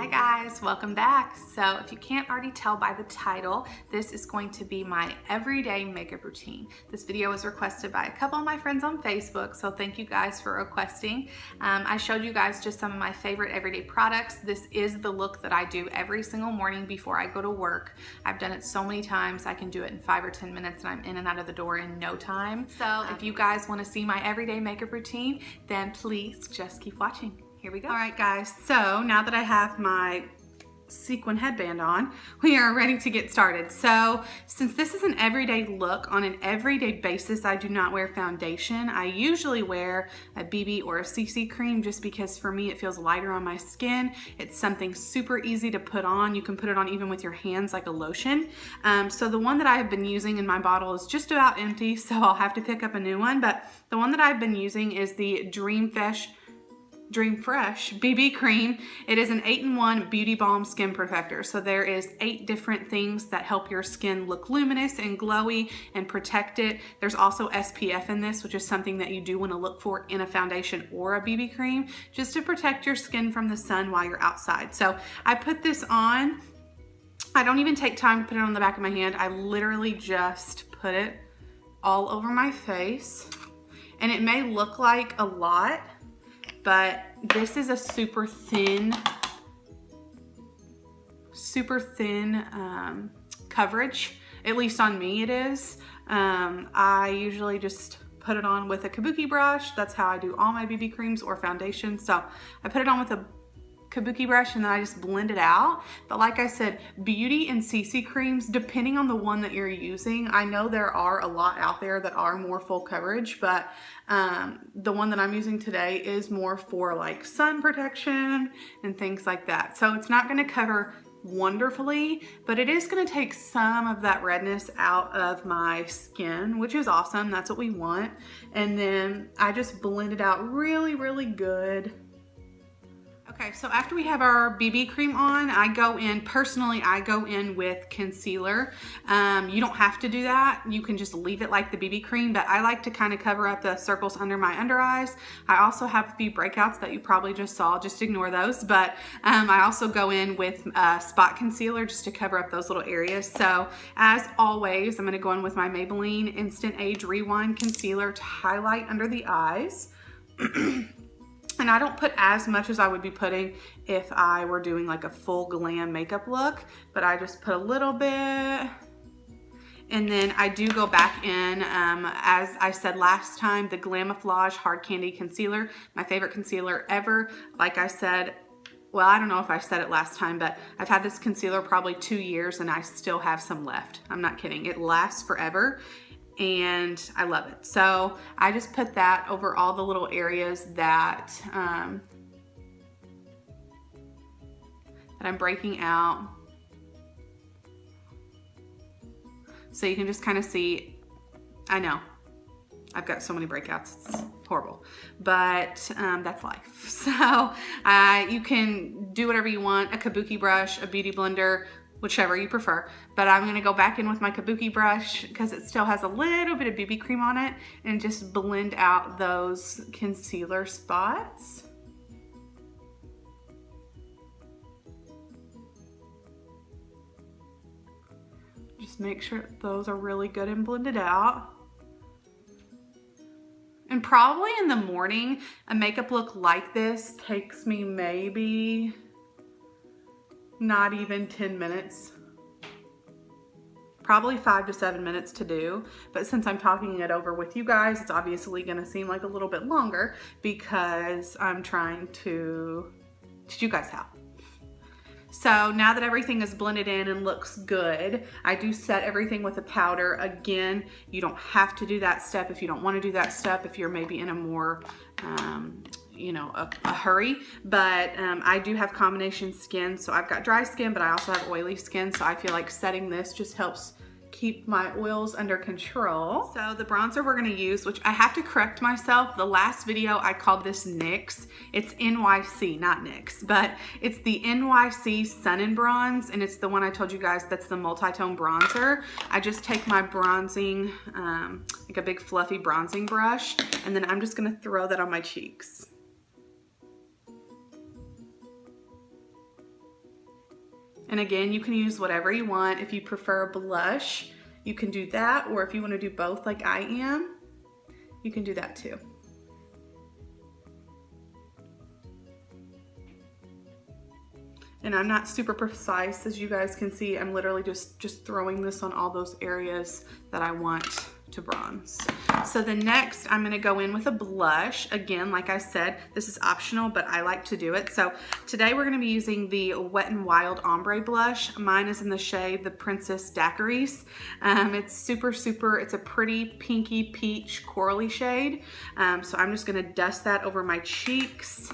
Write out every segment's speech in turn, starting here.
Hi guys, welcome back. So if you can't already tell by the title, this is going to be my everyday makeup routine. This video was requested by a couple of my friends on Facebook, so thank you guys for requesting. I showed you guys just some of my favorite everyday products. This is the look that I do every single morning before I go to work. I've done it so many times, I can do it in 5 or 10 minutes and I'm in and out of the door in no time. So if you guys want to see my everyday makeup routine, then please just keep watching. Here we go. All right guys, so now that I have my sequin headband on, we are ready to get started. So since this is an everyday look, on an everyday basis, I do not wear foundation. I usually wear a BB or a CC cream just because for me it feels lighter on my skin. It's something super easy to put on. You can put it on even with your hands like a lotion. So the one that I have been using in my bottle is just about empty, so I'll have to pick up a new one. But the one that I've been using is the Dream Fresh BB cream. It is an 8-in-1 beauty balm skin protector. So there is 8 different things that help your skin look luminous and glowy and protect it. There's also SPF in this, which is something that you do want to look for in a foundation or a BB cream, just to protect your skin from the sun while you're outside. So I put this on. I don't even take time to put it on the back of my hand. I literally just put it all over my face. And it may look like a lot, but this is a super thin coverage. At least on me it is. I usually just put it on with a kabuki brush. That's how I do all my BB creams or foundation. So I put it on with a kabuki brush and then I just blend it out. But like I said, beauty and CC creams, depending on the one that you're using, I know there are a lot out there that are more full coverage, but the one that I'm using today is more for like sun protection and things like that. So it's not going to cover wonderfully, but it is going to take some of that redness out of my skin, which is awesome. That's what we want. And then I just blend it out really, really good. Okay, so after we have our BB cream on, I go in with concealer. You don't have to do that. You can just leave it like the BB cream, but I like to kind of cover up the circles under my under eyes. I also have a few breakouts that you probably just saw, just ignore those. But I also go in with spot concealer just to cover up those little areas. So as always, I'm gonna go in with my Maybelline Instant Age Rewind Concealer to highlight under the eyes. And I don't put as much as I would be putting if I were doing like a full glam makeup look, but I just put a little bit. And then I do go back in, as I said last time, the Glamoflage Hard Candy Concealer, my favorite concealer ever. Like I said, well, I don't know if I said it last time, but I've had this concealer probably 2 years and I still have some left. I'm not kidding. It lasts forever. And I love it. So I just put that over all the little areas that that I'm breaking out. So you can just kind of see, I know, I've got so many breakouts, it's horrible, but that's life. So you can do whatever you want, a kabuki brush, a beauty blender, whichever you prefer. But I'm gonna go back in with my kabuki brush because it still has a little bit of BB cream on it and just blend out those concealer spots. Just make sure those are really good and blended out. And probably in the morning, a makeup look like this takes me maybe not even 10 minutes, probably 5 to 7 minutes to do. But since I'm talking it over with you guys, it's obviously gonna seem like a little bit longer because I'm trying to teach you guys how. So now that everything is blended in and looks good, I do set everything with a powder. Again, you don't have to do that step if you don't want to do that step, if you're maybe in a more you know, a hurry, but I do have combination skin, so I've got dry skin, but I also have oily skin, so I feel like setting this just helps keep my oils under control. So the bronzer we're gonna use, which I have to correct myself, the last video I called this NYX. It's NYC, not NYX, but it's the NYC Sun and Bronze, and it's the one I told you guys that's the multi-tone bronzer. I just take my bronzing, like a big fluffy bronzing brush, and then I'm just gonna throw that on my cheeks. And again, you can use whatever you want. If you prefer blush, you can do that, or if you want to do both like I am, you can do that too. And I'm not super precise, as you guys can see. I'm literally just throwing this on all those areas that I want to bronze. So the next, I'm gonna go in with a blush. Again, like I said, this is optional, but I like to do it. So today we're gonna be using the Wet n Wild Ombre Blush. Mine is in the shade the Princess Daiquiris. It's super, it's a pretty pinky peach corally shade. So I'm just gonna dust that over my cheeks.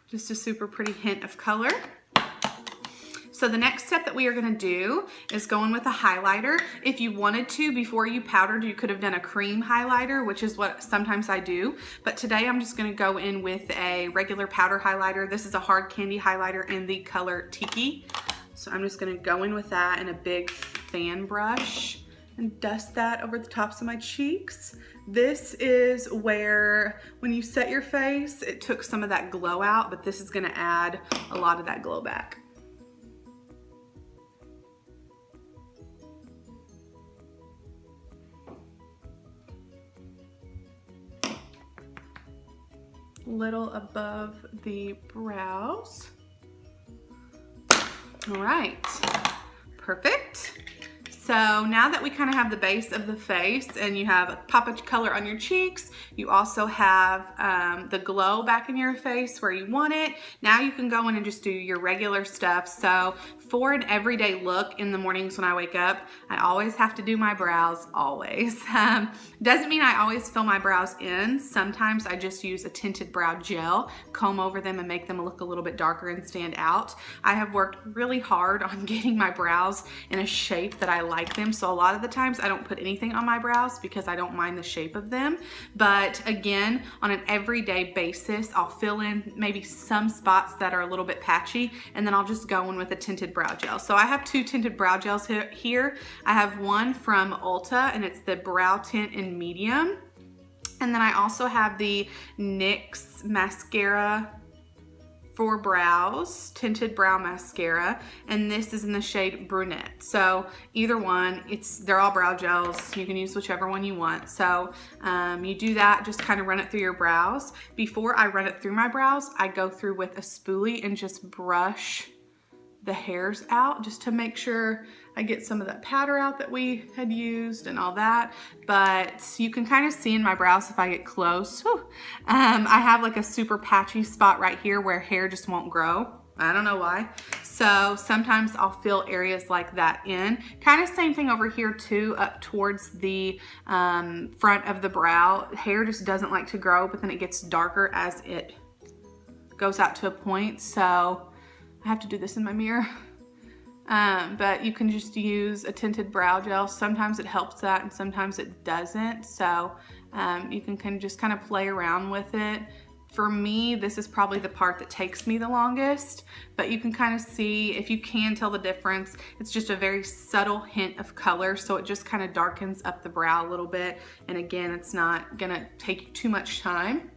Just a super pretty hint of color. So the next step that we are gonna do is go in with a highlighter. If you wanted to, before you powdered, you could have done a cream highlighter, which is what sometimes I do. But today I'm just gonna go in with a regular powder highlighter. This is a hard candy highlighter in the color Tiki. So I'm just gonna go in with that in a big fan brush and dust that over the tops of my cheeks. This is where, when you set your face, it took some of that glow out, but this is gonna add a lot of that glow back. Little above the brows. All right, perfect. So now that we kind of have the base of the face and you have a pop of color on your cheeks, you also have the glow back in your face where you want it. Now you can go in and just do your regular stuff. So for an everyday look in the mornings when I wake up, I always have to do my brows, always. Doesn't mean I always fill my brows in. Sometimes I just use a tinted brow gel, comb over them and make them look a little bit darker and stand out. I have worked really hard on getting my brows in a shape that I like them. So a lot of the times I don't put anything on my brows because I don't mind the shape of them. But again, on an everyday basis, I'll fill in maybe some spots that are a little bit patchy, and then I'll just go in with a tinted brow gel. So I have two tinted brow gels here. I have one from Ulta, and it's the brow tint in medium. And then I also have the NYX mascara for brows, tinted brow mascara, and this is in the shade brunette. So either one, they're all brow gels. You can use whichever one you want. So you do that, just kind of run it through your brows. Before I run it through my brows, I go through with a spoolie and just brush the hairs out just to make sure I get some of that powder out that we had used and all that. But you can kind of see in my brows if I get close. I have like a super patchy spot right here where hair just won't grow. I don't know why. So sometimes I'll fill areas like that in. Kind of same thing over here too, up towards the front of the brow. Hair just doesn't like to grow, but then it gets darker as it goes out to a point. So I have to do this in my mirror. But you can just use a tinted brow gel. Sometimes it helps that and sometimes it doesn't. So you can just kind of play around with it. For me, this is probably the part that takes me the longest, but you can kind of see, if you can tell the difference, it's just a very subtle hint of color. So it just kind of darkens up the brow a little bit. And again, it's not gonna take too much time.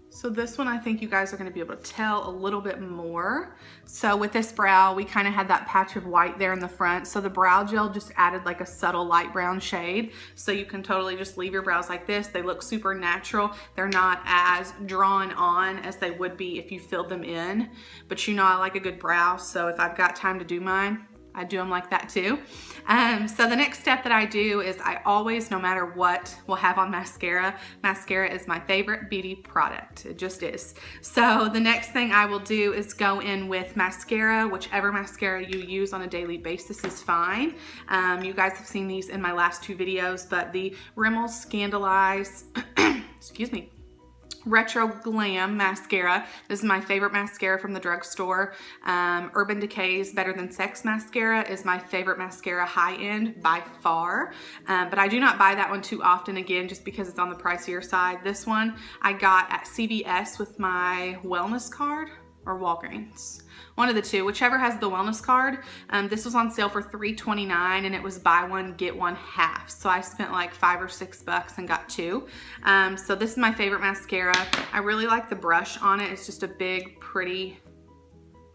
So this one, I think you guys are gonna be able to tell a little bit more. So with this brow, we kind of had that patch of white there in the front. So the brow gel just added like a subtle light brown shade. So you can totally just leave your brows like this. They look super natural. They're not as drawn on as they would be if you filled them in. But you know, I like a good brow. So if I've got time to do mine, I do them like that too. So the next step that I do is I always, no matter what, will have on mascara. Mascara is my favorite beauty product. It just is. So the next thing I will do is go in with mascara. Whichever mascara you use on a daily basis is fine. You guys have seen these in my last two videos, but the Rimmel Scandalize, excuse me, Retro Glam mascara. This is my favorite mascara from the drugstore. Urban Decay's Better Than Sex mascara is my favorite mascara, high end by far. But I do not buy that one too often, again, just because it's on the pricier side. This one I got at CVS with my wellness card, or Walgreens. One of the two, whichever has the wellness card. This was on sale for $3.29 and it was buy one, get one half. So I spent like $5 or $6 and got two. So this is my favorite mascara. I really like the brush on it. It's just a big, pretty,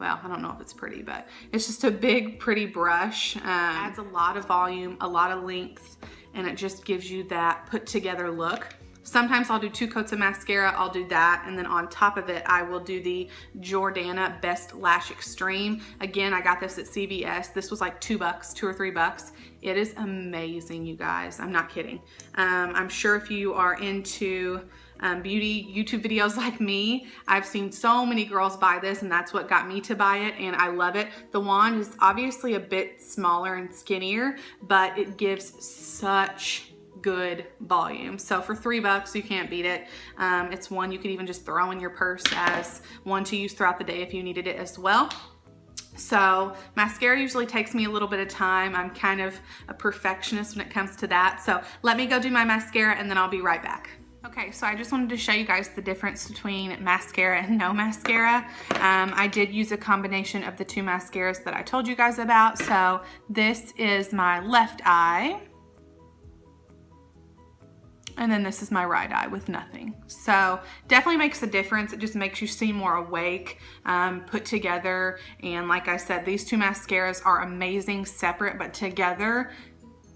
well, I don't know if it's pretty, but it's just a big, pretty brush. Adds a lot of volume, a lot of length, and it just gives you that put together look. Sometimes I'll do 2 coats of mascara, I'll do that, and then on top of it, I will do the Jordana Best Lash Extreme. Again, I got this at CVS. This was like $2 or $3. It is amazing, you guys. I'm not kidding. I'm sure if you are into beauty YouTube videos like me, I've seen so many girls buy this, and that's what got me to buy it, and I love it. The wand is obviously a bit smaller and skinnier, but it gives such good volume. So for $3, you can't beat it. It's one you could even just throw in your purse as one to use throughout the day if you needed it as well. So mascara usually takes me a little bit of time. I'm kind of a perfectionist when it comes to that. So let me go do my mascara and then I'll be right back. Okay, so I just wanted to show you guys the difference between mascara and no mascara. I did use a combination of the 2 mascaras that I told you guys about. So this is my left eye. And then this is my right eye with nothing. So definitely makes a difference. It just makes you seem more awake, put together. And like I said, these 2 mascaras are amazing separate, but together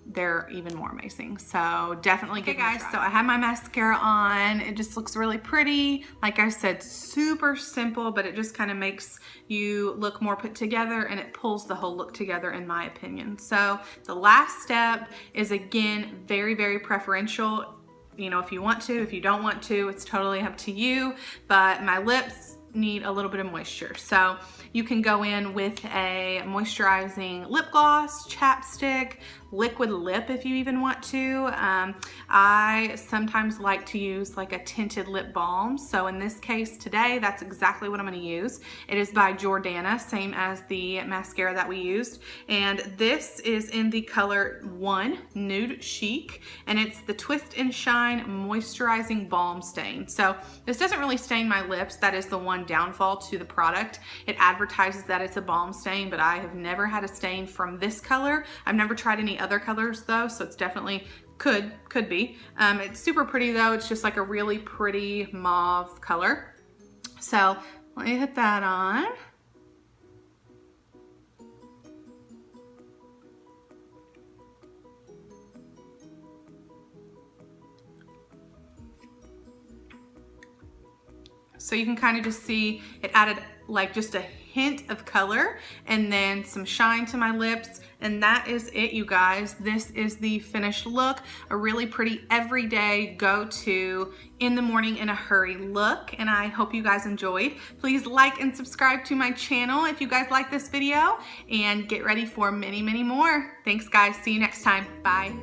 they're even more amazing. So definitely give it a try. So I have my mascara on. It just looks really pretty. Like I said, super simple, but it just kind of makes you look more put together, and it pulls the whole look together in my opinion. So the last step is, again, very, very preferential. You know, if you want to, if you don't want to, it's totally up to you. But my lips need a little bit of moisture. So you can go in with a moisturizing lip gloss, chapstick, liquid lip if you even want to. I sometimes like to use like a tinted lip balm. So in this case today, that's exactly what I'm gonna use. It is by Jordana, same as the mascara that we used. And this is in the color 1, Nude Chic, and it's the Twist and Shine Moisturizing Balm Stain. So this doesn't really stain my lips. That is the one downfall to the product. It advertises that it's a balm stain, but I have never had a stain from this color. I've never tried any other colors though, so it's definitely could be. It's super pretty though. It's just like a really pretty mauve color. So let me hit that on. So you can kind of just see it added like just a hint of color and then some shine to my lips, and that is it, you guys. This is the finished look. A really pretty everyday go-to in the morning in a hurry look, and I hope you guys enjoyed. Please like and subscribe to my channel if you guys like this video, and get ready for many, many more. Thanks guys, see you next time, bye.